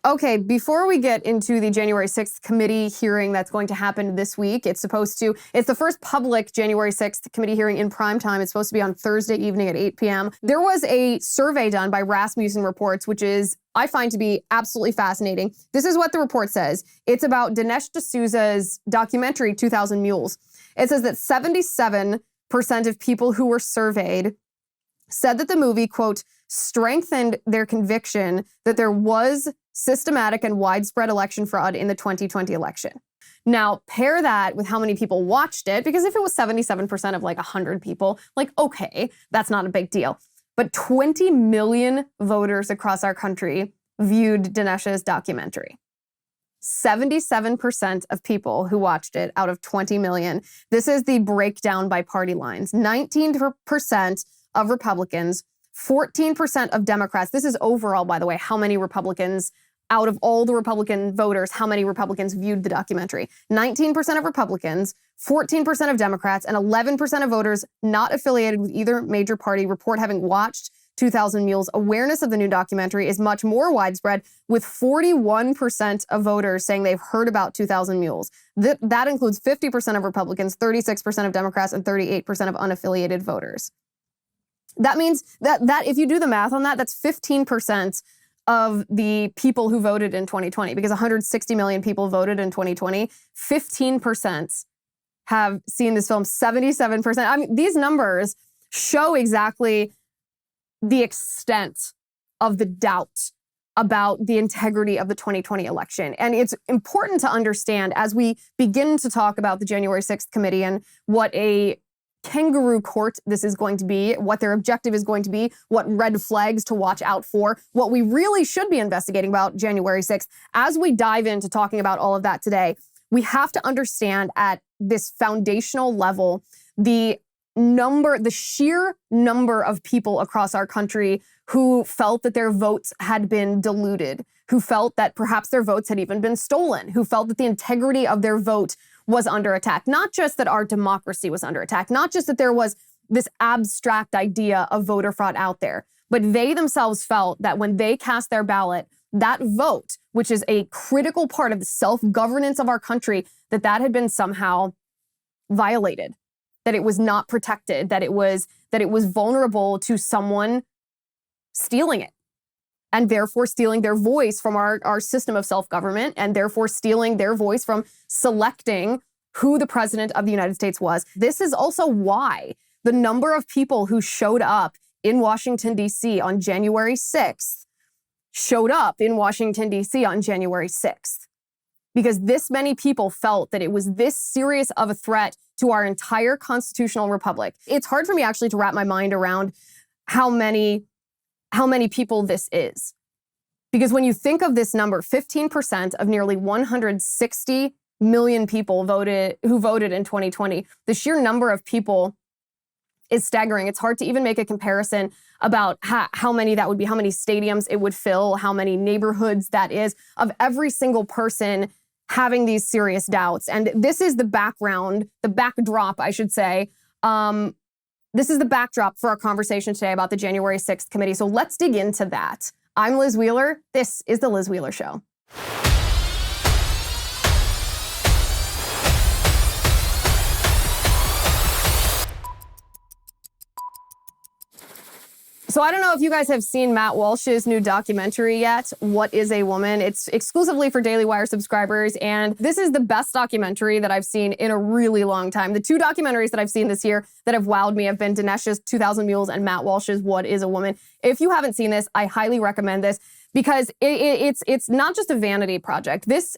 Okay, before we get into the January 6th committee hearing that's going to happen this week, it's the first public January 6th committee hearing in prime time. It's supposed to be on Thursday evening at 8 p.m. There was a survey done by Rasmussen Reports, which I find to be absolutely fascinating. This is what the report says. It's about Dinesh D'Souza's documentary, 2000 Mules. It says that 77% of people who were surveyed said that the movie, quote, strengthened their conviction that there was systematic and widespread election fraud in the 2020 election. Now, pair that with how many people watched it, because if it was 77% of like 100 people, like, okay, that's not a big deal. But 20 million voters across our country viewed Dinesh's documentary. 77% of people who watched it out of 20 million. This is the breakdown by party lines. 19% of Republicans, 14% of Democrats. This is overall, by the way, how many Republicans, out of all the Republican voters, how many Republicans viewed the documentary. 19% of Republicans, 14% of Democrats, and 11% of voters not affiliated with either major party report having watched 2000 Mules. Awareness of the new documentary is much more widespread, with 41% of voters saying they've heard about 2000 Mules. That includes 50% of Republicans, 36% of Democrats, and 38% of unaffiliated voters. That means that if you do the math on that, that's 15% of the people who voted in 2020, because 160 million people voted in 2020. 15% have seen this film, 77%. I mean, these numbers show exactly the extent of the doubt about the integrity of the 2020 election. And it's important to understand as we begin to talk about the January 6th committee and what a kangaroo court this is going to be, what their objective is going to be, what red flags to watch out for, what we really should be investigating about January 6th. As we dive into talking about all of that today, we have to understand at this foundational level the sheer number of people across our country who felt that their votes had been diluted, who felt that perhaps their votes had even been stolen, who felt that the integrity of their vote was under attack. Not just that our democracy was under attack, not just that there was this abstract idea of voter fraud out there, but they themselves felt that when they cast their ballot, that vote, which is a critical part of the self-governance of our country, that had been somehow violated, that it was not protected, that it was vulnerable to someone stealing it, and therefore stealing their voice from our system of self-government, and therefore stealing their voice from selecting who the president of the United States was. This is also why the number of people who showed up in Washington, D.C. on January 6th showed up in Washington, D.C. on January 6th. Because this many people felt that it was this serious of a threat to our entire constitutional republic. It's hard for me actually to wrap my mind around how many people this is. Because when you think of this number, 15% of nearly 160 million people who voted in 2020, the sheer number of people is staggering. It's hard to even make a comparison about how many that would be, how many stadiums it would fill, how many neighborhoods that is, of every single person having these serious doubts. And this is the background, the backdrop, I should say. This is the backdrop for our conversation today about the January 6th committee. So let's dig into that. I'm Liz Wheeler. This is The Liz Wheeler Show. So I don't know if you guys have seen Matt Walsh's new documentary yet, What is a Woman? It's exclusively for Daily Wire subscribers, and this is the best documentary that I've seen in a really long time. The two documentaries that I've seen this year that have wowed me have been Dinesh's 2000 Mules and Matt Walsh's What is a Woman? If you haven't seen this, I highly recommend this because it's not just a vanity project. This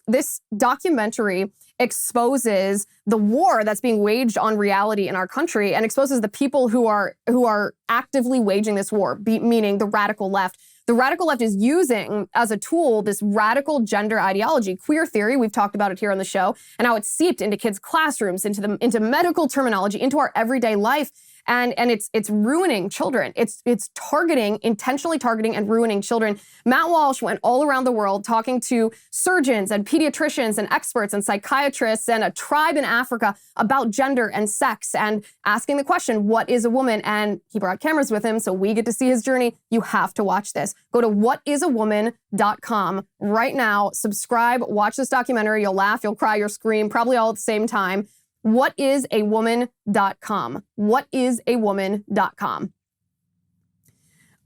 documentary exposes the war that's being waged on reality in our country and exposes the people who are actively waging this war, meaning the radical left. The radical left is using as a tool this radical gender ideology, queer theory. We've talked about it here on the show, and how it's seeped into kids' classrooms, into medical terminology, into our everyday life. and it's ruining children. It's intentionally targeting and ruining children. Matt Walsh went all around the world talking to surgeons and pediatricians and experts and psychiatrists and a tribe in Africa about gender and sex and asking the question, what is a woman? And he brought cameras with him, so we get to see his journey. You have to watch this. Go to whatisawoman.com right now, subscribe, watch this documentary. You'll laugh, you'll cry, you'll scream, probably all at the same time. Whatisawoman.com. Whatisawoman.com.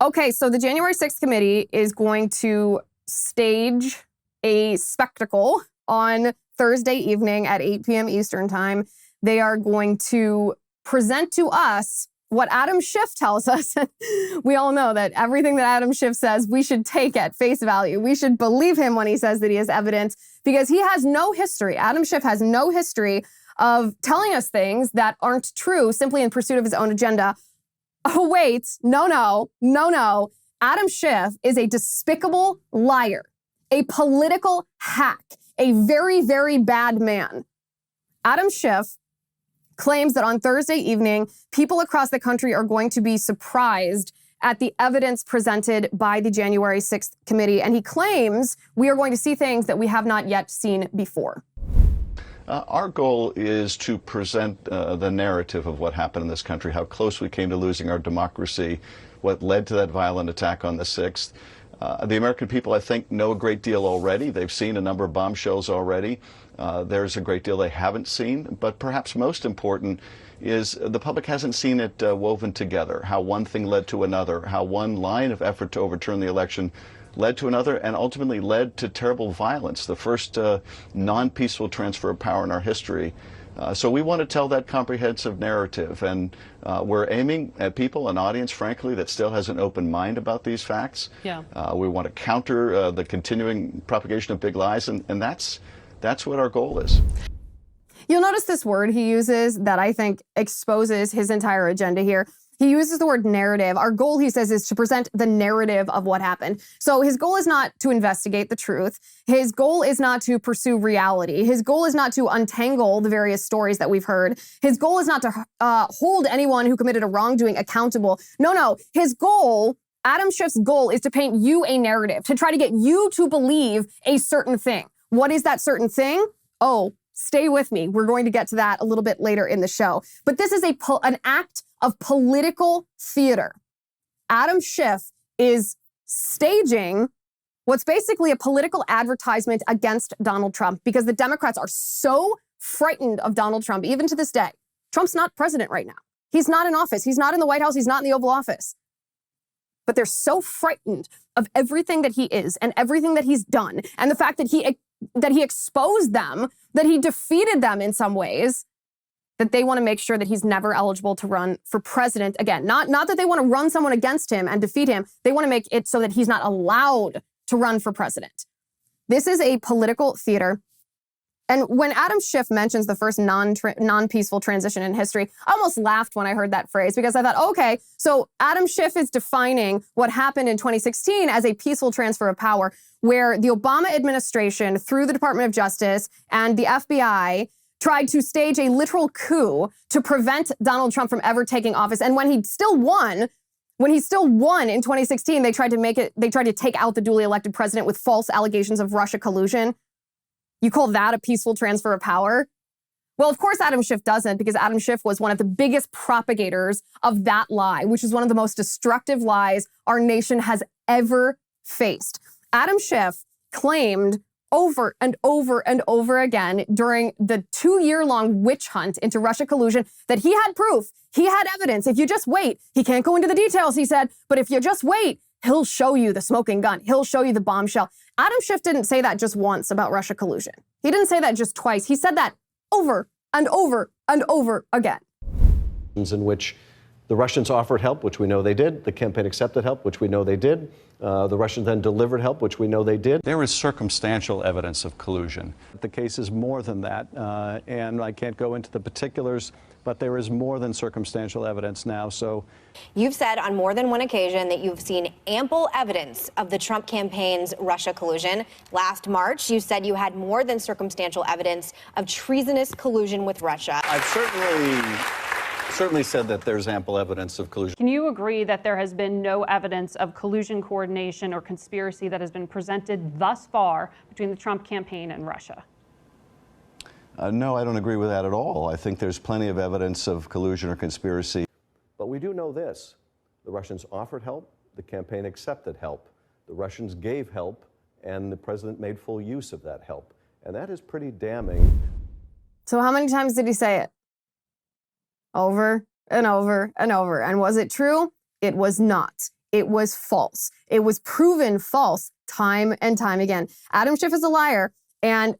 Okay, so the January 6th committee is going to stage a spectacle on Thursday evening at 8 p.m. Eastern time. They are going to present to us what Adam Schiff tells us. We all know that everything that Adam Schiff says, we should take at face value. We should believe him when he says that he has evidence, because he has no history. Adam Schiff has no history of telling us things that aren't true simply in pursuit of his own agenda. Oh, wait, no. Adam Schiff is a despicable liar, a political hack, a very, very bad man. Adam Schiff claims that on Thursday evening, people across the country are going to be surprised at the evidence presented by the January 6th committee. And he claims we are going to see things that we have not yet seen before. Our goal is to present the narrative of what happened in this country, how close we came to losing our democracy, what led to that violent attack on the 6th. The American people, I think, know a great deal already. They've seen a number of bombshells already. There's a great deal they haven't seen, but perhaps most important is the public hasn't seen it woven together, how one thing led to another, how one line of effort to overturn the election led to another and ultimately led to terrible violence, the first non-peaceful transfer of power in our history. So we want to tell that comprehensive narrative, and we're aiming at people, an audience, frankly, that still has an open mind about these facts. Yeah. We want to counter the continuing propagation of big lies, and that's what our goal is. You'll notice this word he uses that I think exposes his entire agenda here. He uses the word narrative. Our goal, he says, is to present the narrative of what happened. So his goal is not to investigate the truth. His goal is not to pursue reality. His goal is not to untangle the various stories that we've heard. His goal is not to hold anyone who committed a wrongdoing accountable. No. His goal, Adam Schiff's goal, is to paint you a narrative, to try to get you to believe a certain thing. What is that certain thing? Oh, stay with me. We're going to get to that a little bit later in the show. But this is an act of political theater. Adam Schiff is staging what's basically a political advertisement against Donald Trump, because the Democrats are so frightened of Donald Trump, even to this day. Trump's not president right now. He's not in office. He's not in the White House. He's not in the Oval Office. But they're so frightened of everything that he is and everything that he's done, and the fact that he exposed them, that he defeated them in some ways, that they want to make sure that he's never eligible to run for president again. Not that they want to run someone against him and defeat him. They want to make it so that he's not allowed to run for president. This is a political theater. And when Adam Schiff mentions the first non-peaceful transition in history, I almost laughed when I heard that phrase, because I thought, okay, so Adam Schiff is defining what happened in 2016 as a peaceful transfer of power, where the Obama administration, through the Department of Justice and the FBI, tried to stage a literal coup to prevent Donald Trump from ever taking office. And when he still won in 2016, they tried to take out the duly elected president with false allegations of Russia collusion. You call that a peaceful transfer of power? Well, of course Adam Schiff doesn't, because Adam Schiff was one of the biggest propagators of that lie, which is one of the most destructive lies our nation has ever faced. Adam Schiff claimed over and over and over again during the 2-year-long witch hunt into Russia collusion that he had proof, he had evidence. If you just wait, he can't go into the details, he said, but if you just wait, he'll show you the smoking gun. He'll show you the bombshell. Adam Schiff didn't say that just once about Russia collusion. He didn't say that just twice. He said that over and over and over again. In which the Russians offered help, which we know they did. The campaign accepted help, which we know they did. The Russians then delivered help, which we know they did. There is circumstantial evidence of collusion. The case is more than that, and I can't go into the particulars, but there is more than circumstantial evidence now. So, you've said on more than one occasion that you've seen ample evidence of the Trump campaign's Russia collusion. Last March, you said you had more than circumstantial evidence of treasonous collusion with Russia. I've certainly certainly said that there's ample evidence of collusion. Can you agree that there has been no evidence of collusion, coordination, or conspiracy that has been presented thus far between the Trump campaign and Russia? No, I don't agree with that at all. I think there's plenty of evidence of collusion or conspiracy. But we do know this. The Russians offered help. The campaign accepted help. The Russians gave help, and the president made full use of that help. And that is pretty damning. So how many times did he say it? Over and over and over. And was it true? It was not. It was false. It was proven false time and time again. Adam Schiff is a liar. And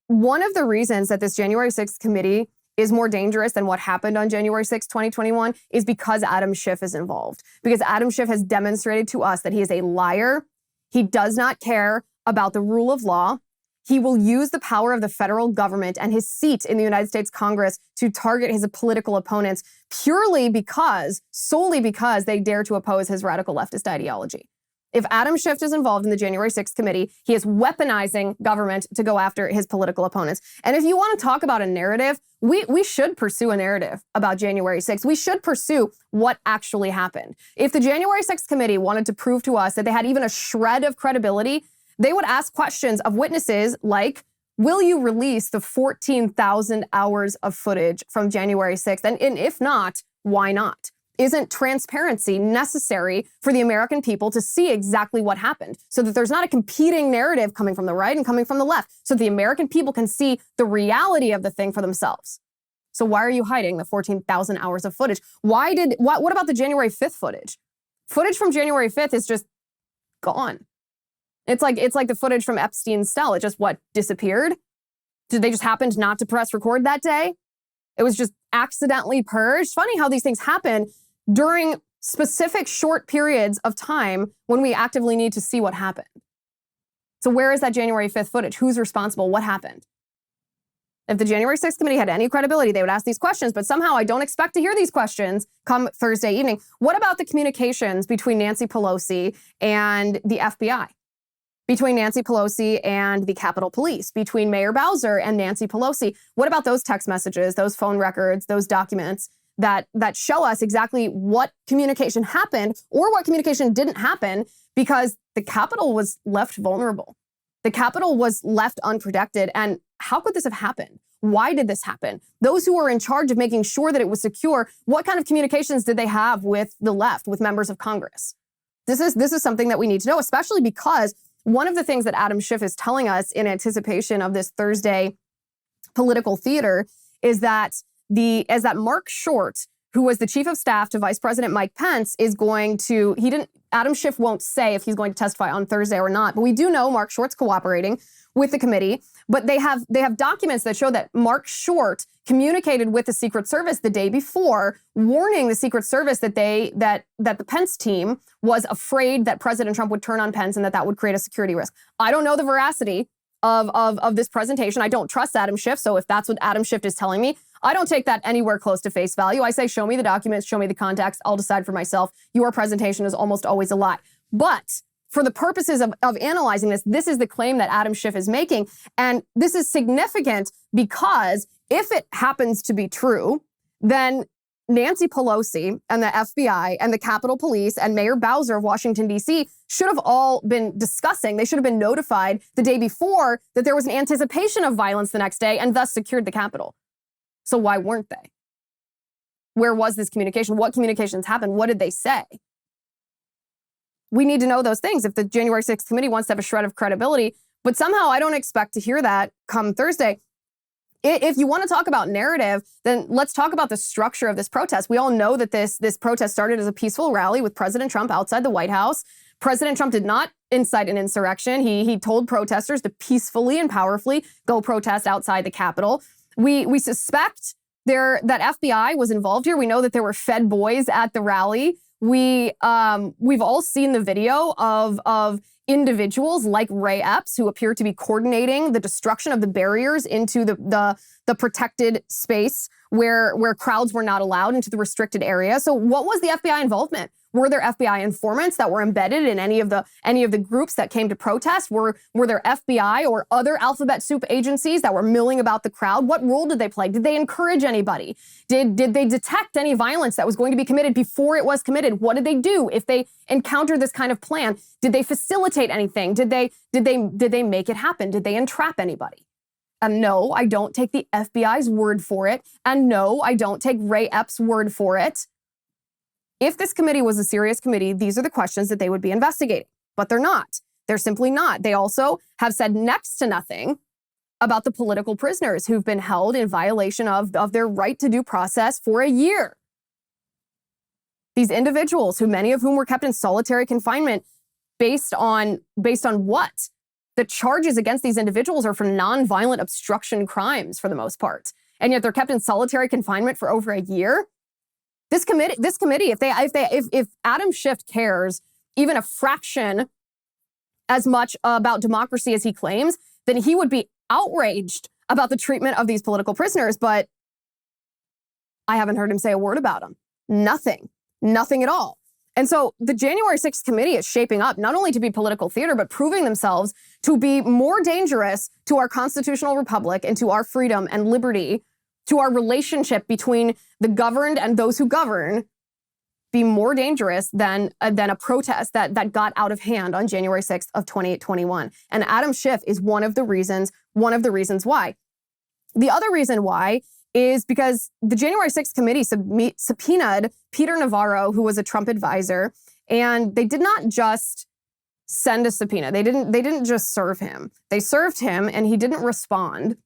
one of the reasons that this January 6th committee is more dangerous than what happened on January 6, 2021 is because Adam Schiff is involved. Because Adam Schiff has demonstrated to us that he is a liar. He does not care about the rule of law. He will use the power of the federal government and his seat in the United States Congress to target his political opponents solely because they dare to oppose his radical leftist ideology. If Adam Schiff is involved in the January 6th committee, he is weaponizing government to go after his political opponents. And if you want to talk about a narrative, we should pursue a narrative about January 6th. We should pursue what actually happened. If the January 6th committee wanted to prove to us that they had even a shred of credibility, they would ask questions of witnesses like, will you release the 14,000 hours of footage from January 6th? And if not, why not? Isn't transparency necessary for the American people to see exactly what happened so that there's not a competing narrative coming from the right and coming from the left, so the American people can see the reality of the thing for themselves? So why are you hiding the 14,000 hours of footage? What about the January 5th footage? Footage from January 5th is just gone. It's like the footage from Epstein's cell. It just disappeared? Did they just happen not to press record that day? It was just accidentally purged. Funny how these things happen during specific short periods of time when we actively need to see what happened. So where is that January 5th footage? Who's responsible? What happened? If the January 6th committee had any credibility, they would ask these questions, but somehow I don't expect to hear these questions come Thursday evening. What about the communications between Nancy Pelosi and the FBI? Between Nancy Pelosi and the Capitol Police, between Mayor Bowser and Nancy Pelosi? What about those text messages, those phone records, those documents that show us exactly what communication happened or what communication didn't happen, because the Capitol was left vulnerable. The Capitol was left unprotected. And how could this have happened? Why did this happen? Those who were in charge of making sure that it was secure, what kind of communications did they have with the left, with members of Congress? This is something that we need to know, especially because one of the things that Adam Schiff is telling us in anticipation of this Thursday political theater is that Mark Short, who was the chief of staff to Vice President Mike Pence, is going to, Adam Schiff won't say if he's going to testify on Thursday or not, but we do know Mark Short's cooperating with the committee. But they have documents that show that Mark Short communicated with the Secret Service the day before, warning the Secret Service that the Pence team was afraid that President Trump would turn on Pence and that would create a security risk. I don't know the veracity of this presentation. I don't trust Adam Schiff. So if that's what Adam Schiff is telling me, I don't take that anywhere close to face value. I say, show me the documents, show me the context. I'll decide for myself. Your presentation is almost always a lie. But for the purposes of analyzing this is the claim that Adam Schiff is making. And this is significant because if it happens to be true, then Nancy Pelosi and the FBI and the Capitol Police and Mayor Bowser of Washington, D.C. should have all been discussing. They should have been notified the day before that there was an anticipation of violence the next day and thus secured the Capitol. So why weren't they? Where was this communication? What communications happened? What did they say? We need to know those things if the January 6th committee wants to have a shred of credibility. But somehow I don't expect to hear that come Thursday. If you want to talk about narrative, then let's talk about the structure of this protest. We all know that this protest started as a peaceful rally with President Trump outside the White House. President Trump did not incite an insurrection. He told protesters to peacefully and powerfully go protest outside the Capitol. We suspect that FBI was involved here. We know that there were Fed boys at the rally. We've all seen the video of individuals like Ray Epps who appear to be coordinating the destruction of the barriers into the protected space where crowds were not allowed into the restricted area. So what was the FBI involvement? Were there FBI informants that were embedded in any of the groups that came to protest? Were there FBI or other alphabet soup agencies that were milling about the crowd? What role did they play? Did they encourage anybody? Did they detect any violence that was going to be committed before it was committed? What did they do if they encountered this kind of plan? Did they facilitate anything? Did they make it happen? Did they entrap anybody? And no, I don't take the FBI's word for it. And no, I don't take Ray Epps' word for it. If this committee was a serious committee, these are the questions that they would be investigating. But they're not. They're simply not. They also have said next to nothing about the political prisoners who've been held in violation of their right to due process for a year. These individuals, many of whom were kept in solitary confinement based on what? The charges against these individuals are for nonviolent obstruction crimes for the most part. And yet they're kept in solitary confinement for over a year. This committee, if Adam Schiff cares even a fraction as much about democracy as he claims, then he would be outraged about the treatment of these political prisoners. But I haven't heard him say a word about them. Nothing at all. And so the January 6th committee is shaping up not only to be political theater, but proving themselves to be more dangerous to our constitutional republic and to our freedom and liberty, to our relationship between the governed and those who govern, be more dangerous than a protest that got out of hand on January 6th of 2021. And Adam Schiff is one of the reasons why. The other reason why is because the January 6th committee subpoenaed Peter Navarro, who was a Trump advisor, and they did not just send a subpoena. They didn't just serve him. They served him, and he didn't respond.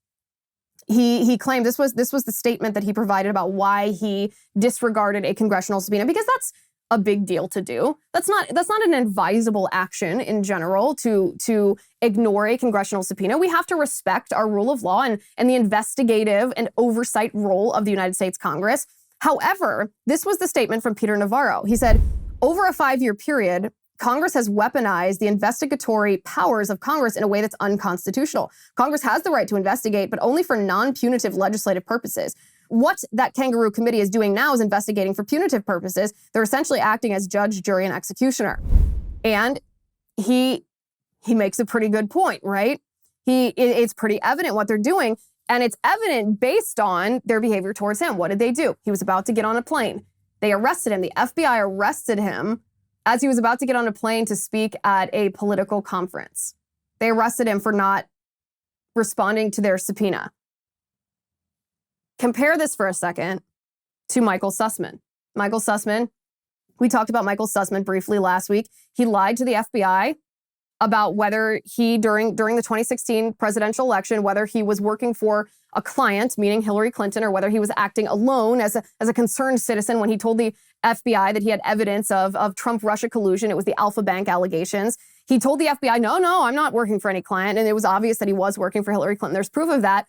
He claimed this was the statement that he provided about why he disregarded a congressional subpoena, because that's a big deal to do. That's not an advisable action in general to ignore a congressional subpoena. We have to respect our rule of law and the investigative and oversight role of the United States Congress. However, this was the statement from Peter Navarro. He said, over a 5-year period, Congress has weaponized the investigatory powers of Congress in a way that's unconstitutional. Congress has the right to investigate, but only for non-punitive legislative purposes. What that kangaroo committee is doing now is investigating for punitive purposes. They're essentially acting as judge, jury, and executioner. And he makes a pretty good point, right? It's pretty evident what they're doing, and it's evident based on their behavior towards him. What did they do? He was about to get on a plane. They arrested him. The FBI arrested him as he was about to get on a plane to speak at a political conference. They arrested him for not responding to their subpoena. Compare this for a second to Michael Sussman. Michael Sussman, we talked about Michael Sussman briefly last week. He lied to the FBI about whether he, during the 2016 presidential election, whether he was working for a client, meaning Hillary Clinton, or whether he was acting alone as a concerned citizen when he told the FBI that he had evidence of Trump-Russia collusion. It was the Alpha Bank allegations. He told the FBI, no, I'm not working for any client. And it was obvious that he was working for Hillary Clinton. There's proof of that.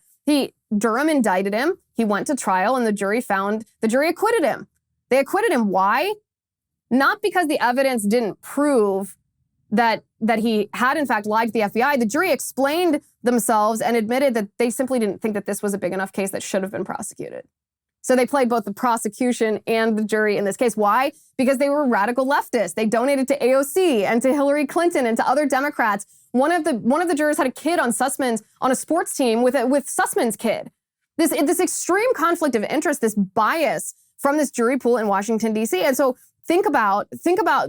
Durham indicted him. He went to trial, and the jury acquitted him. They acquitted him. Why? Not because the evidence didn't prove that he had in fact lied to the FBI. The jury explained themselves and admitted that they simply didn't think that this was a big enough case that should have been prosecuted. So they played both the prosecution and the jury in this case. Why? Because they were radical leftists. They donated to AOC and to Hillary Clinton and to other Democrats. One of the jurors had a kid on a sports team with Sussman's kid. This extreme conflict of interest, this bias from this jury pool in Washington, D.C. And so think about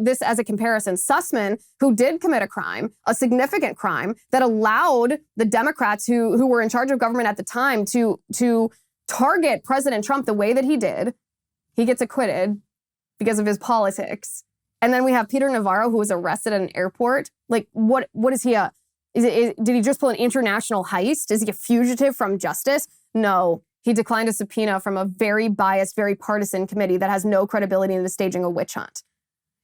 this as a comparison. Sussman, who did commit a crime, a significant crime that allowed the Democrats who were in charge of government at the time to target President Trump the way that he did, he gets acquitted because of his politics. And then we have Peter Navarro, who was arrested at an airport. Like, what is he did he just pull an international heist? Is he a fugitive from justice? No. He declined a subpoena from a very biased, very partisan committee that has no credibility into staging a witch hunt.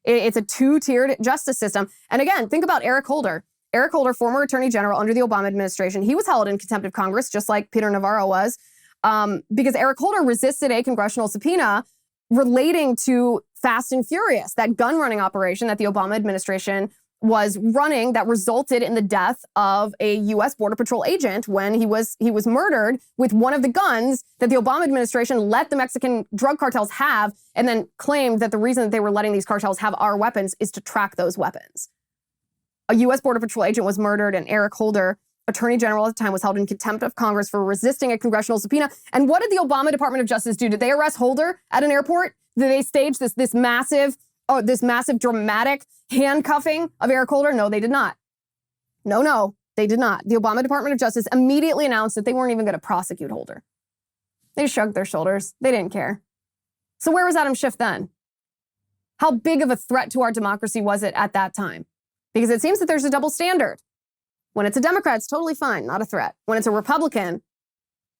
It's a two-tiered justice system. And again, think about Eric Holder. Eric Holder, former attorney general under the Obama administration, he was held in contempt of Congress, just like Peter Navarro was, because Eric Holder resisted a congressional subpoena relating to Fast and Furious, that gun running operation that the Obama administration running that resulted in the death of a U.S. Border Patrol agent when he was murdered with one of the guns that the Obama administration let the Mexican drug cartels have, and then claimed that the reason that they were letting these cartels have our weapons is to track those weapons. A U.S. Border Patrol agent was murdered, and Eric Holder, Attorney General at the time, was held in contempt of Congress for resisting a congressional subpoena. And what did the Obama Department of Justice do? Did they arrest Holder at an airport? Did they stage this massive dramatic handcuffing of Eric Holder? No, they did not. No, they did not. The Obama Department of Justice immediately announced that they weren't even going to prosecute Holder. They shrugged their shoulders. They didn't care. So where was Adam Schiff then? How big of a threat to our democracy was it at that time? Because it seems that there's a double standard. When it's a Democrat, it's totally fine, not a threat. When it's a Republican,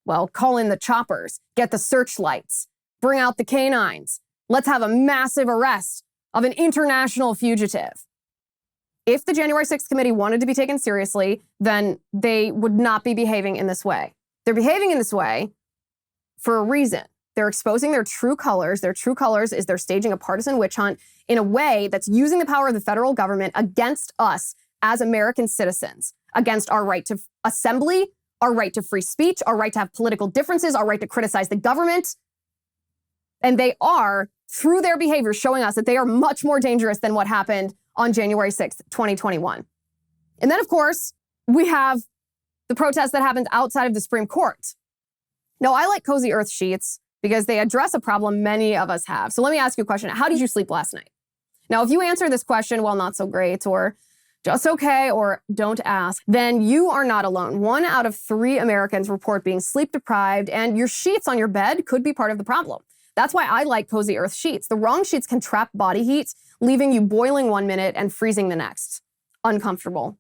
well, call in the choppers, get the searchlights, bring out the canines. Let's have a massive arrest of an international fugitive. If the January 6th committee wanted to be taken seriously, then they would not be behaving in this way. They're behaving in this way for a reason. They're exposing their true colors. Their true colors is they're staging a partisan witch hunt in a way that's using the power of the federal government against us as American citizens, against our right to assembly, our right to free speech, our right to have political differences, our right to criticize the government. And they are, through their behavior, showing us that they are much more dangerous than what happened on January 6th, 2021. And then, of course, we have the protest that happened outside of the Supreme Court. Now, I like Cozy Earth sheets because they address a problem many of us have. So let me ask you a question. How did you sleep last night? Now, if you answer this question, well, not so great, or just okay, or don't ask, then you are not alone. 1 out of 3 Americans report being sleep deprived, and your sheets on your bed could be part of the problem. That's why I like Cozy Earth sheets. The wrong sheets can trap body heat, leaving you boiling 1 minute and freezing the next. Uncomfortable.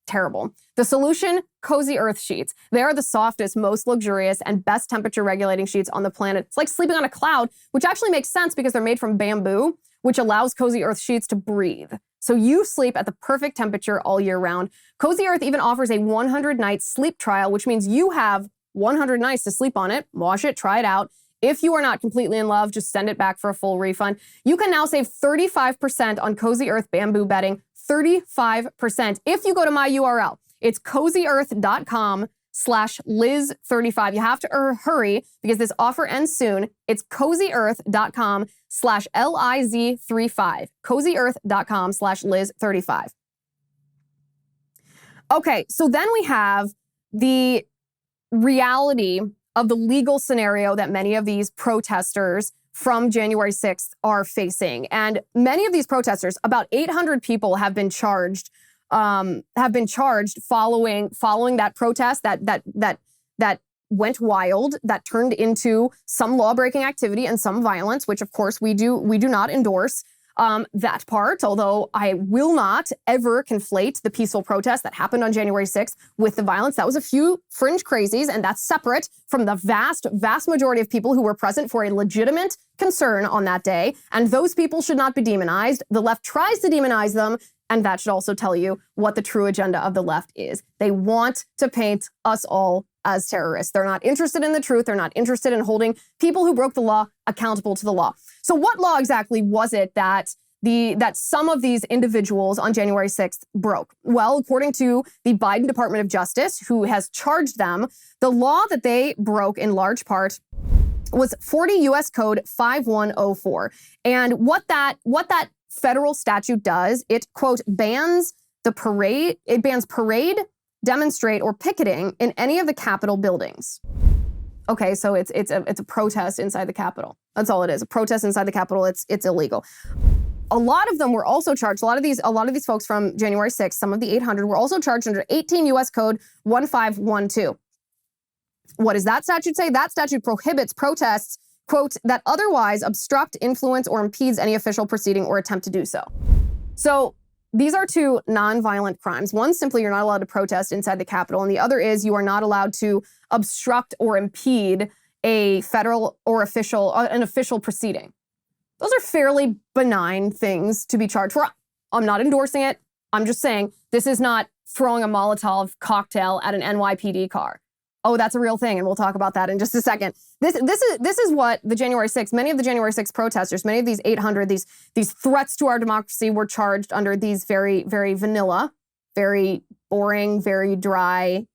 Terrible. The solution, Cozy Earth sheets. They are the softest, most luxurious, and best temperature regulating sheets on the planet. It's like sleeping on a cloud, which actually makes sense because they're made from bamboo, which allows Cozy Earth sheets to breathe. So you sleep at the perfect temperature all year round. Cozy Earth even offers a 100-night sleep trial, which means you have 100 nights to sleep on it, wash it, try it out. If you are not completely in love, just send it back for a full refund. You can now save 35% on Cozy Earth bamboo bedding, 35%. If you go to my URL, it's cozyearth.com/Liz35. You have to hurry because this offer ends soon. It's cozyearth.com/LIZ35. cozyearth.com/Liz35. Okay, so then we have the reality of the legal scenario that many of these protesters from January 6th are facing. And many of these protesters, about 800 people have been charged following that protest that went wild, that turned into some law-breaking activity and some violence, which of course we do not endorse. That part, although I will not ever conflate the peaceful protest that happened on January 6th with the violence. That was a few fringe crazies, and that's separate from the vast majority of people who were present for a legitimate concern on that day. And those people should not be demonized. The left tries to demonize them, and that should also tell you what the true agenda of the left is. They want to paint us all as terrorists. They're not interested in the truth. They're not interested in holding people who broke the law accountable to the law. So what law exactly was it that some of these individuals on January 6th broke? Well, according to the Biden Department of Justice, who has charged them, the law that they broke in large part was 40 U.S. Code 5104. And what that federal statute does, it, quote, bans parade, demonstrate, or picketing in any of the Capitol buildings. Okay, so it's a protest inside the Capitol. That's all it is. A protest inside the Capitol. It's illegal. A lot of them were also charged. A lot of these folks from January 6th, some of the 800, were also charged under 18 U.S. Code 1512. What does that statute say? That statute prohibits protests, quote, that otherwise obstruct, influence, or impedes any official proceeding or attempt to do so. So these are two nonviolent crimes. One, simply you're not allowed to protest inside the Capitol, and the other is you are not allowed to obstruct or impede a federal or an official proceeding. Those are fairly benign things to be charged for. I'm not endorsing it. I'm just saying this is not throwing a Molotov cocktail at an NYPD car. Oh, that's a real thing, and we'll talk about that in just a second. This is what the January 6th, many of the January 6th protesters, many of these 800, these threats to our democracy were charged under these very, very vanilla, very boring, very dry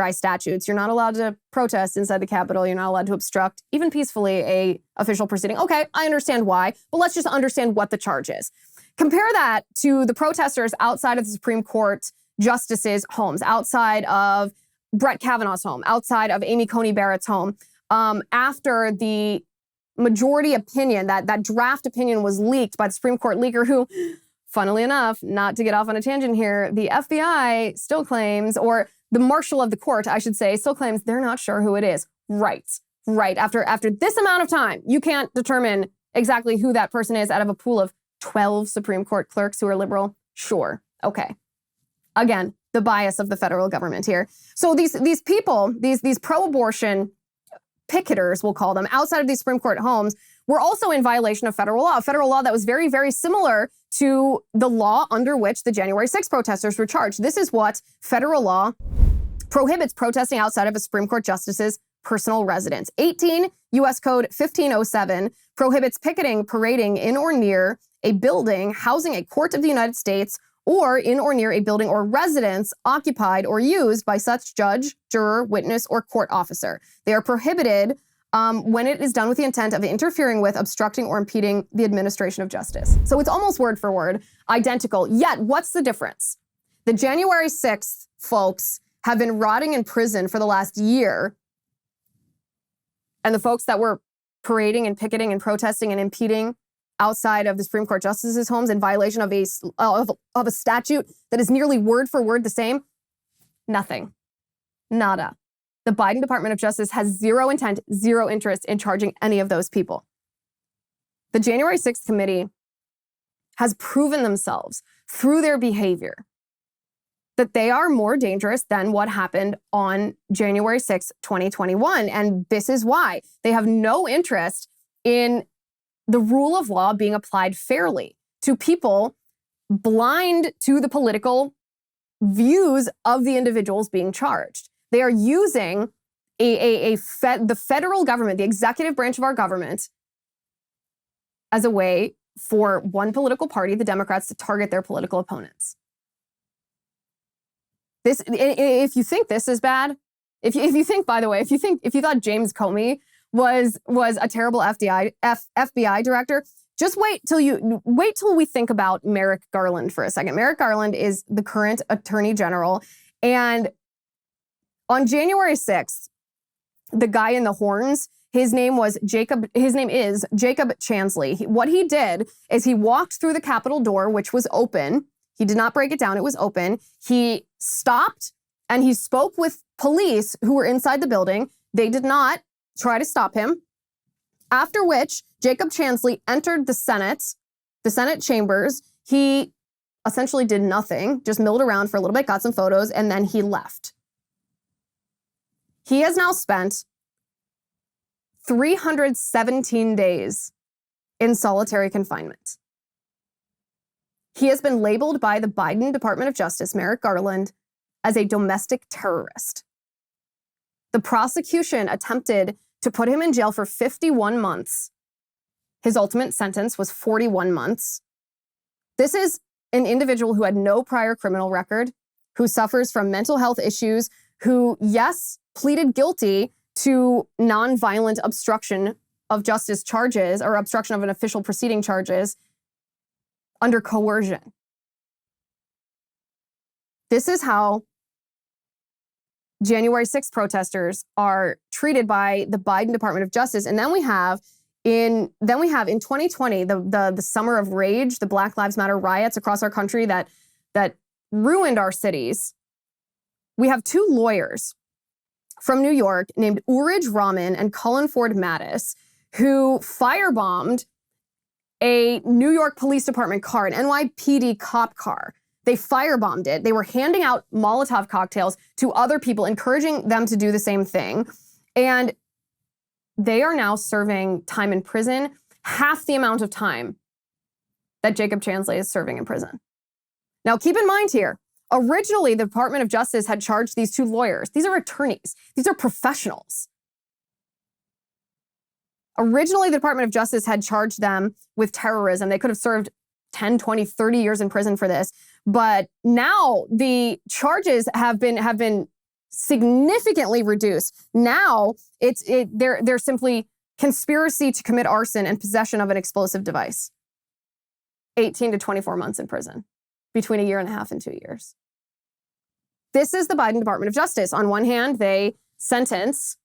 statutes. You're not allowed to protest inside the Capitol. You're not allowed to obstruct, even peacefully, a official proceeding. Okay, I understand why, but let's just understand what the charge is. Compare that to the protesters outside of the Supreme Court justices' homes, outside of Brett Kavanaugh's home, outside of Amy Coney Barrett's home, after the majority opinion, that draft opinion was leaked by the Supreme Court leaker who, funnily enough, not to get off on a tangent here, the FBI still claims, or the marshal of the court, I should say, still claims they're not sure who it is. Right. After this amount of time, you can't determine exactly who that person is out of a pool of 12 Supreme Court clerks who are liberal. Sure. Okay. Again, the bias of the federal government here. So these people, these pro-abortion picketers, we'll call them, outside of these Supreme Court homes, were also in violation of federal law that was very, very similar to the law under which the January 6th protesters were charged. This is what federal law prohibits protesting outside of a Supreme Court justice's personal residence. 18 U.S. Code 1507 prohibits picketing, parading in or near a building housing a court of the United States or in or near a building or residence occupied or used by such judge, juror, witness, or court officer. They are prohibited when it is done with the intent of interfering with, obstructing, or impeding the administration of justice. So it's almost word for word identical. Yet, what's the difference? The January 6th folks have been rotting in prison for the last year, and the folks that were parading and picketing and protesting and impeding outside of the Supreme Court justices' homes in violation of a statute that is nearly word for word the same? Nothing. Nada. The Biden Department of Justice has zero intent, zero interest in charging any of those people. The January 6th committee has proven themselves through their behavior that they are more dangerous than what happened on January 6th, 2021. And this is why they have no interest in the rule of law being applied fairly to people blind to the political views of the individuals being charged. They are using the federal government, the executive branch of our government, as a way for one political party, the Democrats, to target their political opponents. If you think this is bad, if you think, by the way, if you thought James Comey was a terrible FBI director, just wait till we think about Merrick Garland for a second. Merrick Garland is the current Attorney General, and on January 6th, the guy in the horns, his name is Jacob Chansley. What he did is he walked through the Capitol door, which was open. He did not break it down. It was open. He stopped and he spoke with police who were inside the building. They did not try to stop him. After which, Jacob Chansley entered the Senate chambers. He essentially did nothing, just milled around for a little bit, got some photos, and then he left. He has now spent 317 days in solitary confinement. He has been labeled by the Biden Department of Justice, Merrick Garland, as a domestic terrorist. The prosecution attempted to put him in jail for 51 months. His ultimate sentence was 41 months. This is an individual who had no prior criminal record, who suffers from mental health issues, who, yes, pleaded guilty to nonviolent obstruction of justice charges or obstruction of an official proceeding charges under coercion. This is how January 6th protesters are treated by the Biden Department of Justice. And then we have in 2020, the summer of rage, the Black Lives Matter riots across our country that ruined our cities. We have two lawyers from New York named Urij Rahman and Cullen Ford Mattis who firebombed a New York Police Department car, an NYPD cop car. They firebombed it. They were handing out Molotov cocktails to other people, encouraging them to do the same thing. And they are now serving time in prison, half the amount of time that Jacob Chansley is serving in prison. Now, keep in mind here, Originally, the Department of Justice had charged these two lawyers. These are attorneys. These are professionals. Originally, the Department of Justice had charged them with terrorism. They could have served 10, 20, 30 years in prison for this. But now the charges have been significantly reduced. Now they're simply conspiracy to commit arson and possession of an explosive device. 18 to 24 months in prison, between 1.5 years and 2 years. This is the Biden Department of Justice. On one hand, they sentence,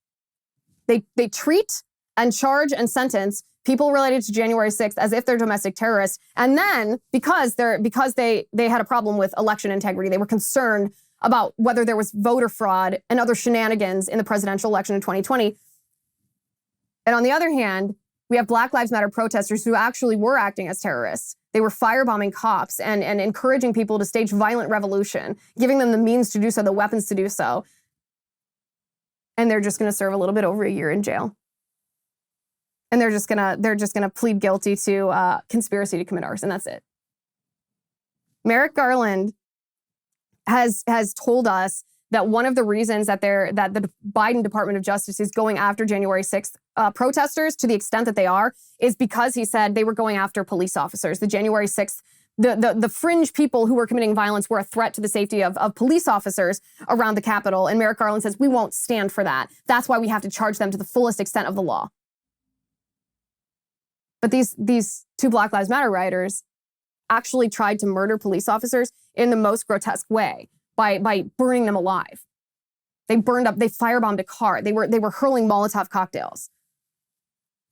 they treat and charge and sentence people related to January 6th as if they're domestic terrorists. And then because they had a problem with election integrity, they were concerned about whether there was voter fraud and other shenanigans in the presidential election in 2020. And on the other hand, we have Black Lives Matter protesters who actually were acting as terrorists. They were firebombing cops and encouraging people to stage violent revolution, giving them the means to do so, the weapons to do so. And they're just going to serve a little bit over 1 year in jail. And they're just gonna plead guilty to conspiracy to commit arson. That's it. Merrick Garland has told us that one of the reasons that the Biden Department of Justice is going after January 6th protesters to the extent that they are is because he said they were going after police officers. The January 6th, the fringe people who were committing violence were a threat to the safety of police officers around the Capitol. And Merrick Garland says, we won't stand for that. That's why we have to charge them to the fullest extent of the law. But these two Black Lives Matter rioters actually tried to murder police officers in the most grotesque way by burning them alive. They firebombed a car. They were hurling Molotov cocktails.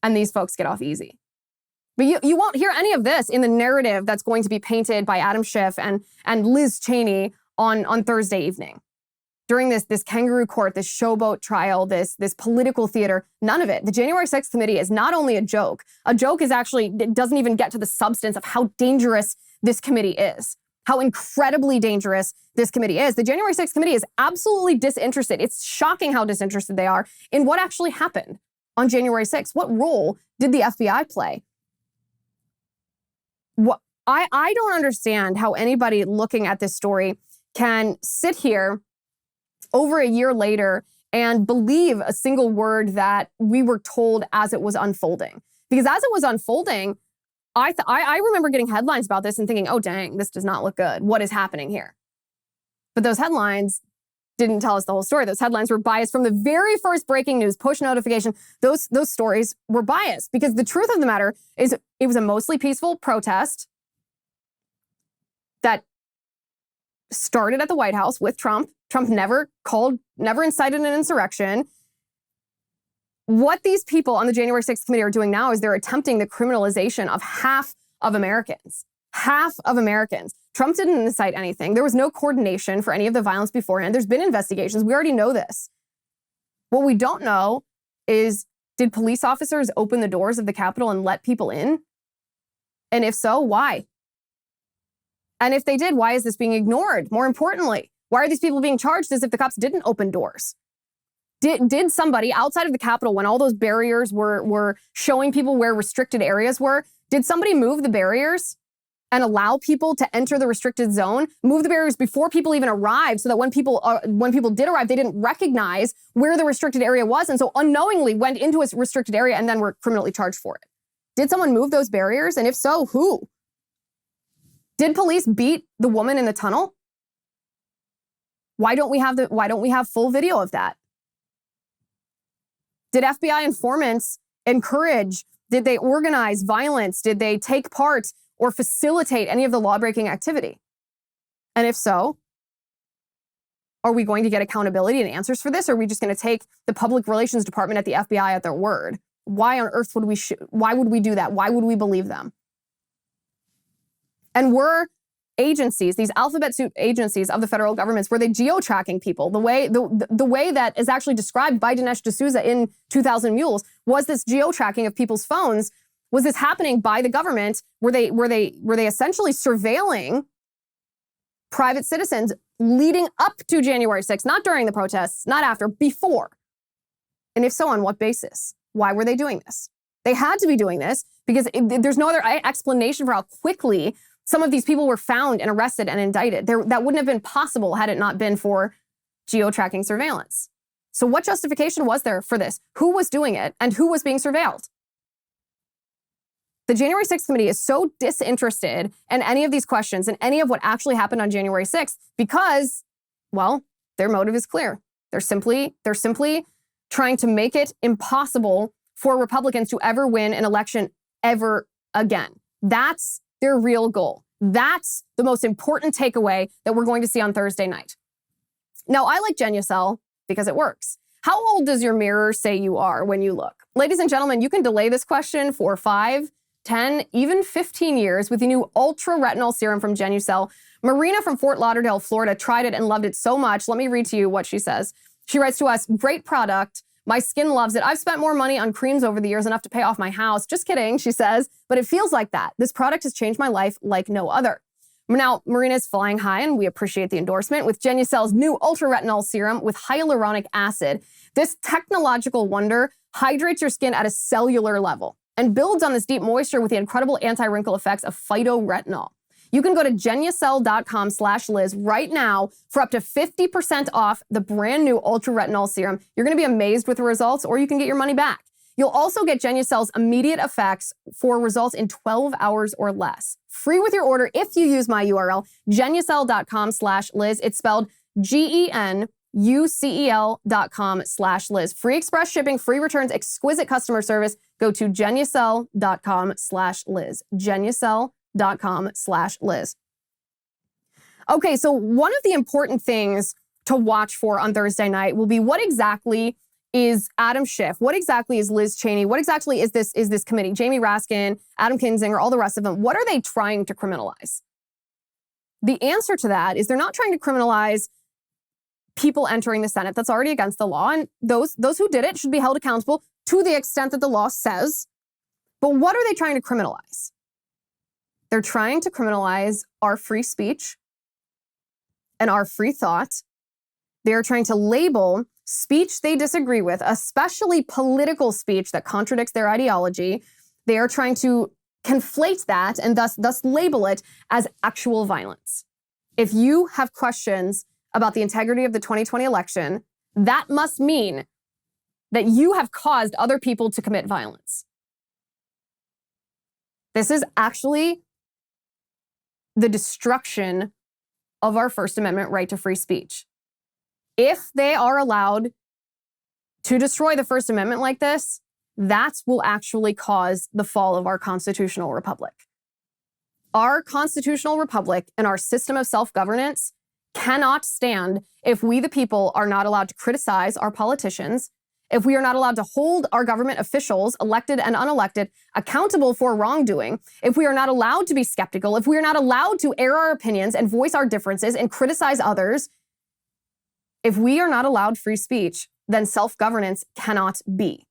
And these folks get off easy. But you won't hear any of this in the narrative that's going to be painted by Adam Schiff and Liz Cheney on Thursday evening. During this kangaroo court, this showboat trial, this political theater, none of it. The January 6th committee is not only a joke. A joke is actually, it doesn't even get to the substance of how dangerous this committee is, how incredibly dangerous this committee is. The January 6th committee is absolutely disinterested. It's shocking how disinterested they are in what actually happened on January 6th. What role did the FBI play? I don't understand how anybody looking at this story can sit here over 1 year later and believe a single word that we were told as it was unfolding. Because as it was unfolding, I remember getting headlines about this and thinking, oh, dang, this does not look good. What is happening here? But those headlines didn't tell us the whole story. Those headlines were biased from the very first breaking news, push notification. Those stories were biased because the truth of the matter is it was a mostly peaceful protest that started at the White House with Trump. Trump never incited an insurrection. What these people on the January 6th committee are doing now is they're attempting the criminalization of half of Americans. Half of Americans. Trump didn't incite anything. There was no coordination for any of the violence beforehand. There's been investigations. We already know this. What we don't know is, did police officers open the doors of the Capitol and let people in? And if so, why? And if they did, why is this being ignored? More importantly, why are these people being charged as if the cops didn't open doors? Did somebody outside of the Capitol, when all those barriers were showing people where restricted areas were, did somebody move the barriers and allow people to enter the restricted zone, move the barriers before people even arrived so that when people did arrive, they didn't recognize where the restricted area was and so unknowingly went into a restricted area and then were criminally charged for it? Did someone move those barriers? And if so, who? Did police beat the woman in the tunnel? Why don't we have full video of that? Did FBI informants encourage, did they organize violence? Did they take part or facilitate any of the law-breaking activity? And if so, are we going to get accountability and answers for this? Or are we just going to take the public relations department at the FBI at their word? Why on earth would we do that? Why would we believe them? And were agencies, these alphabet soup agencies of the federal governments, were they geo-tracking people? The way that is actually described by Dinesh D'Souza in 2000 Mules was this geo-tracking of people's phones. Was this happening by the government? Were they essentially surveilling private citizens leading up to January 6th, not during the protests, not after, before? And if so, on what basis? Why were they doing this? They had to be doing this because there's no other explanation for how quickly Some of these people were found and arrested and indicted. That wouldn't have been possible had it not been for geo-tracking surveillance. So what justification was there for this? Who was doing it and who was being surveilled? The January 6th committee is so disinterested in any of these questions and any of what actually happened on January 6th because, well, their motive is clear. They're simply trying to make it impossible for Republicans to ever win an election ever again. That's their real goal. That's the most important takeaway that we're going to see on Thursday night. Now, I like Genucel because it works. How old does your mirror say you are when you look? Ladies and gentlemen, you can delay this question for 5, 10, even 15 years with the new ultra retinol serum from Genucel. Marina from Fort Lauderdale, Florida tried it and loved it so much. Let me read to you what she says. She writes to us, great product. My skin loves it. I've spent more money on creams over the years, enough to pay off my house. Just kidding, she says, but it feels like that. This product has changed my life like no other. Now, Marina is flying high, and we appreciate the endorsement with Genucel's new ultra retinol serum with hyaluronic acid. This technological wonder hydrates your skin at a cellular level and builds on this deep moisture with the incredible anti-wrinkle effects of phytoretinol. You can go to Genucel.com/Liz right now for up to 50% off the brand new ultra retinol serum. You're going to be amazed with the results, or you can get your money back. You'll also get Genucel's immediate effects for results in 12 hours or less. Free with your order if you use my URL, Genucel.com/Liz. It's spelled GENUCEL.com/Liz. Free express shipping, free returns, exquisite customer service. Go to Genucel.com/Liz. Genucel.com/Liz. Okay, so one of the important things to watch for on Thursday night will be what exactly is Adam Schiff? What exactly is Liz Cheney? What exactly is this committee? Jamie Raskin, Adam Kinzinger, all the rest of them. What are they trying to criminalize? The answer to that is they're not trying to criminalize people entering the Senate. That's already against the law. And those who did it should be held accountable to the extent that the law says. But what are they trying to criminalize? They're trying to criminalize our free speech and our free thought. They're trying to label speech they disagree with, especially political speech that contradicts their ideology. They are trying to conflate that and thus label it as actual violence. If you have questions about the integrity of the 2020 election, that must mean that you have caused other people to commit violence. This is actually the destruction of our First Amendment right to free speech. If they are allowed to destroy the First Amendment like this, that will actually cause the fall of our constitutional republic. Our constitutional republic and our system of self-governance cannot stand if we, the people, are not allowed to criticize our politicians, if we are not allowed to hold our government officials, elected and unelected, accountable for wrongdoing, if we are not allowed to be skeptical, if we are not allowed to air our opinions and voice our differences and criticize others, if we are not allowed free speech, then self-governance cannot be.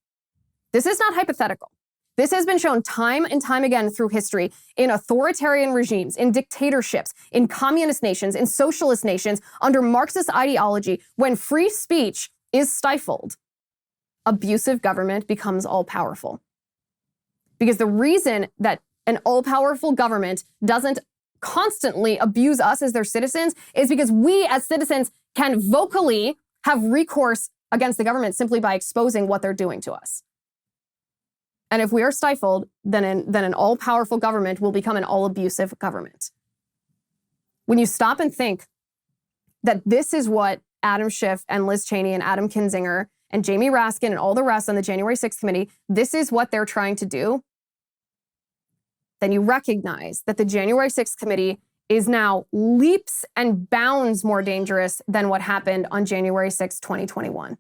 This is not hypothetical. This has been shown time and time again through history in authoritarian regimes, in dictatorships, in communist nations, in socialist nations, under Marxist ideology. When free speech is stifled, abusive government becomes all-powerful. Because the reason that an all-powerful government doesn't constantly abuse us as their citizens is because we as citizens can vocally have recourse against the government simply by exposing what they're doing to us. And if we are stifled, then an all-powerful government will become an all-abusive government. When you stop and think that this is what Adam Schiff and Liz Cheney and Adam Kinzinger and Jamie Raskin and all the rest on the January 6th committee, this is what they're trying to do, then you recognize that the January 6th committee is now leaps and bounds more dangerous than what happened on January 6, 2021.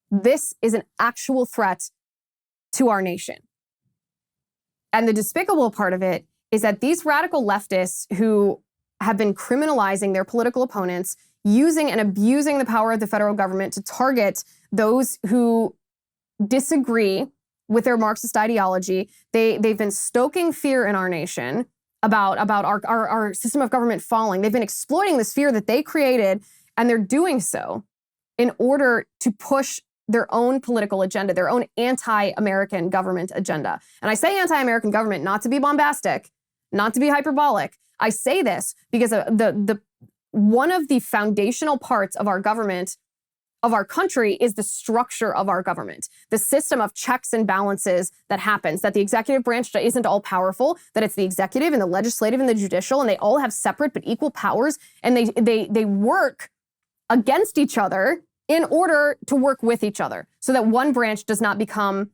This is an actual threat to our nation. And the despicable part of it is that these radical leftists who have been criminalizing their political opponents, using and abusing the power of the federal government to target those who disagree with their Marxist ideology, they've been stoking fear in our nation about our system of government falling. They've been exploiting this fear that they created, and they're doing so in order to push their own political agenda, their own anti-American government agenda. And I say anti-American government not to be bombastic, not to be hyperbolic. I say this because the one of the foundational parts of our government, of our country, is the structure of our government, the system of checks and balances that happens, that the executive branch isn't all powerful, that it's the executive and the legislative and the judicial, and they all have separate but equal powers, and they work against each other in order to work with each other so that one branch does not become,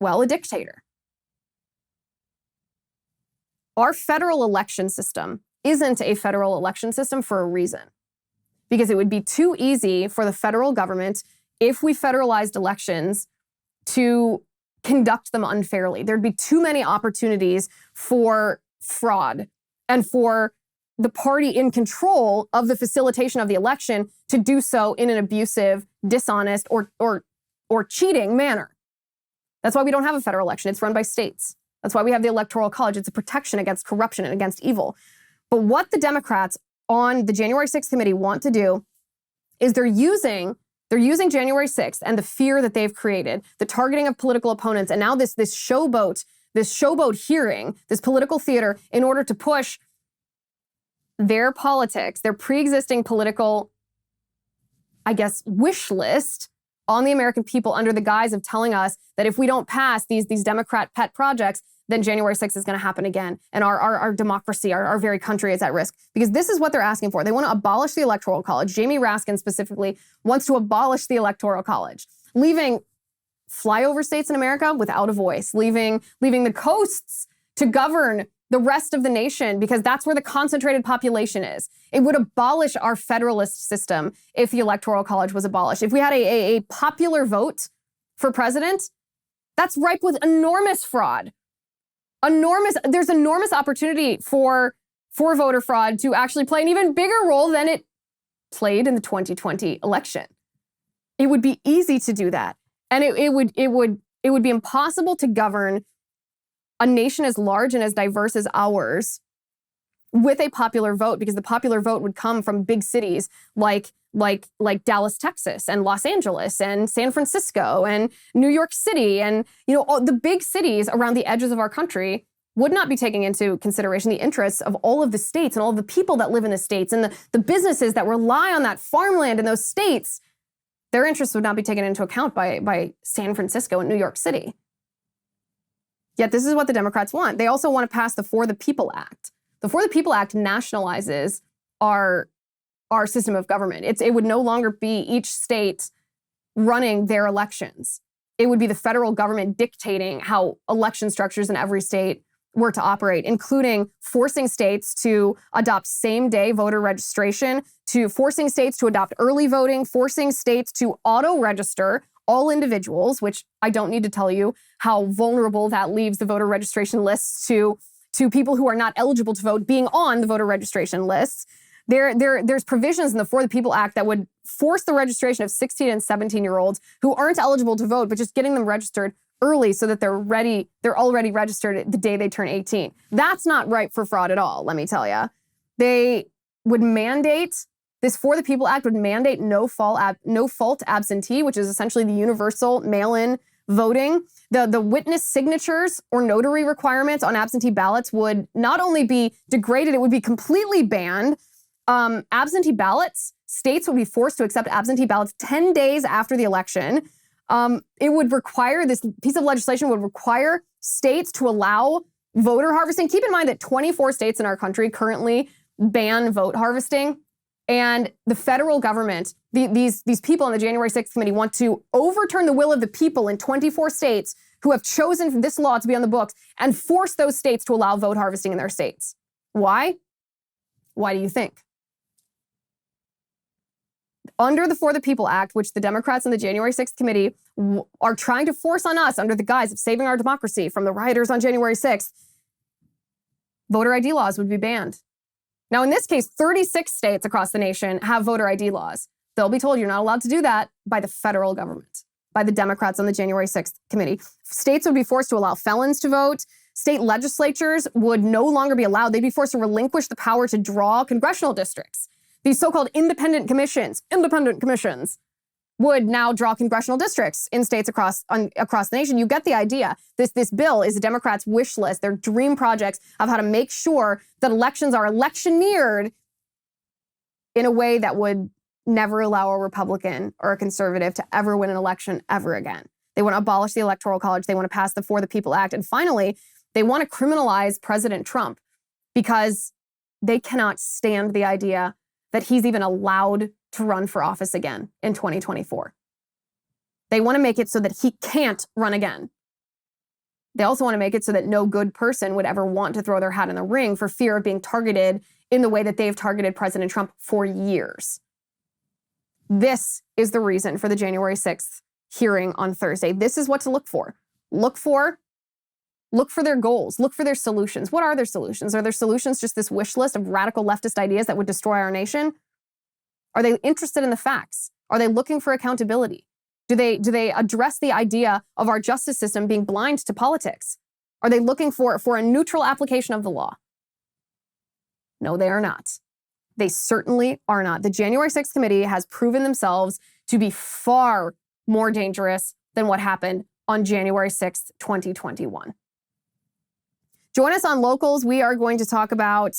well, a dictator. Our federal election system isn't a federal election system for a reason. Because it would be too easy for the federal government, if we federalized elections, to conduct them unfairly. There'd be too many opportunities for fraud and for the party in control of the facilitation of the election to do so in an abusive, dishonest, or cheating manner. That's why we don't have a federal election. It's run by states. That's why we have the Electoral College. It's a protection against corruption and against evil. But what the Democrats on the January 6th committee want to do is they're using January 6th and the fear that they've created, the targeting of political opponents, and now this showboat hearing, this political theater, in order to push their politics, their pre-existing political, I guess, wish list on the American people under the guise of telling us that if we don't pass these Democrat pet projects, then January 6th is going to happen again. And our democracy, our very country is at risk. Because this is what they're asking for. They want to abolish the Electoral College. Jamie Raskin specifically wants to abolish the Electoral College, leaving flyover states in America without a voice, leaving the coasts to govern the rest of the nation because that's where the concentrated population is. It would abolish our federalist system if the Electoral College was abolished. If we had a popular vote for president, that's ripe with enormous fraud. There's enormous opportunity for voter fraud to actually play an even bigger role than it played in the 2020 election. It would be easy to do that. And it would be impossible to govern a nation as large and as diverse as ours with a popular vote, because the popular vote would come from big cities like Dallas, Texas, and Los Angeles, and San Francisco, and New York City, and all the big cities around the edges of our country would not be taking into consideration the interests of all of the states and all of the people that live in the states and the businesses that rely on that farmland in those states. Their interests would not be taken into account by San Francisco and New York City. Yet this is what the Democrats want. They also want to pass the For the People Act. The For the People Act nationalizes our system of government. It would no longer be each state running their elections. It would be the federal government dictating how election structures in every state were to operate, including forcing states to adopt same-day voter registration, to forcing states to adopt early voting, forcing states to auto-register all individuals, which I don't need to tell you how vulnerable that leaves the voter registration lists to people who are not eligible to vote being on the voter registration lists. There's provisions in the For the People Act that would force the registration of 16 and 17-year-olds who aren't eligible to vote, but just getting them registered early so that they're already registered the day they turn 18. That's not ripe for fraud at all, let me tell you. They would mandate, this For the People Act would mandate no fault absentee, which is essentially the universal mail-in voting. The witness signatures or notary requirements on absentee ballots would not only be degraded, it would be completely banned. Absentee ballots, states would be forced to accept absentee ballots 10 days after the election. It would require, this piece of legislation would require states to allow voter harvesting. Keep in mind that 24 states in our country currently ban vote harvesting. And the federal government, these people on the January 6th committee want to overturn the will of the people in 24 states who have chosen this law to be on the books and force those states to allow vote harvesting in their states. Why? Why do you think? Under the For the People Act, which the Democrats in the January 6th committee are trying to force on us under the guise of saving our democracy from the rioters on January 6th, voter ID laws would be banned. Now, in this case, 36 states across the nation have voter ID laws. They'll be told you're not allowed to do that by the federal government, by the Democrats on the January 6th committee. States would be forced to allow felons to vote. State legislatures would no longer be allowed. They'd be forced to relinquish the power to draw congressional districts. These so-called independent commissions would now draw congressional districts in states across the nation. You get the idea. This bill is a Democrats' wish list, their dream projects of how to make sure that elections are electioneered in a way that would never allow a Republican or a conservative to ever win an election ever again. They want to abolish the Electoral College. They want to pass the For the People Act. And finally, they want to criminalize President Trump because they cannot stand the idea that he's even allowed to run for office again in 2024. They want to make it so that he can't run again. They also want to make it so that no good person would ever want to throw their hat in the ring for fear of being targeted in the way that they've targeted President Trump for years. This is the reason for the January 6th hearing on Thursday. This is what to look for. Look for their goals. Look for their solutions. What are their solutions? Are their solutions just this wish list of radical leftist ideas that would destroy our nation? Are they interested in the facts? Are they looking for accountability? Do they address the idea of our justice system being blind to politics? Are they looking for a neutral application of the law? No, they are not. They certainly are not. The January 6th committee has proven themselves to be far more dangerous than what happened on January 6th, 2021. Join us on Locals. We are going to talk about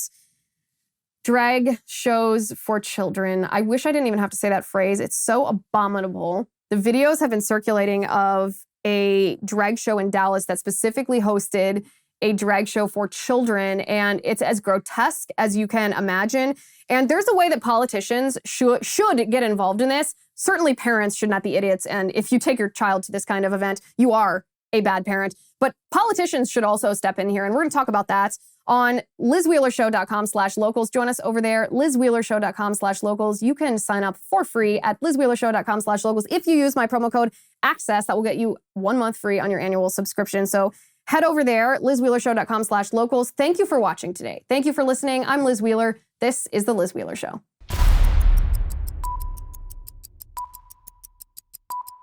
drag shows for children. I wish I didn't even have to say that phrase. It's so abominable. The videos have been circulating of a drag show in Dallas that specifically hosted a drag show for children, and it's as grotesque as you can imagine. And there's a way that politicians should get involved in this. Certainly parents should not be idiots, and if you take your child to this kind of event, you are a bad parent. But politicians should also step in here, and we're going to talk about that on LizWheelerShow.com/locals. Join us over there, LizWheelerShow.com/locals. You can sign up for free at LizWheelerShow.com/locals. If you use my promo code ACCESS, that will get you 1 month free on your annual subscription. So head over there, LizWheelerShow.com/locals. Thank you for watching today. Thank you for listening. I'm Liz Wheeler. This is The Liz Wheeler Show.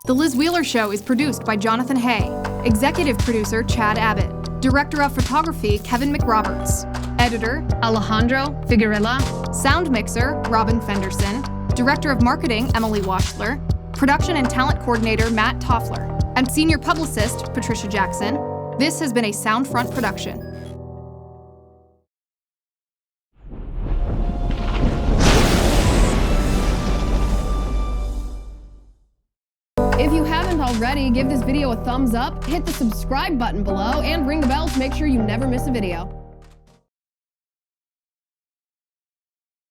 The Liz Wheeler Show is produced by Jonathan Hay, executive producer Chad Abbott, director of photography Kevin McRoberts, editor Alejandro Figuerella, sound mixer Robin Fenderson, director of marketing Emily Washler, production and talent coordinator Matt Toffler, and senior publicist Patricia Jackson. This has been a Soundfront production. If you haven't already, give this video a thumbs up, hit the subscribe button below, and ring the bell to make sure you never miss a video.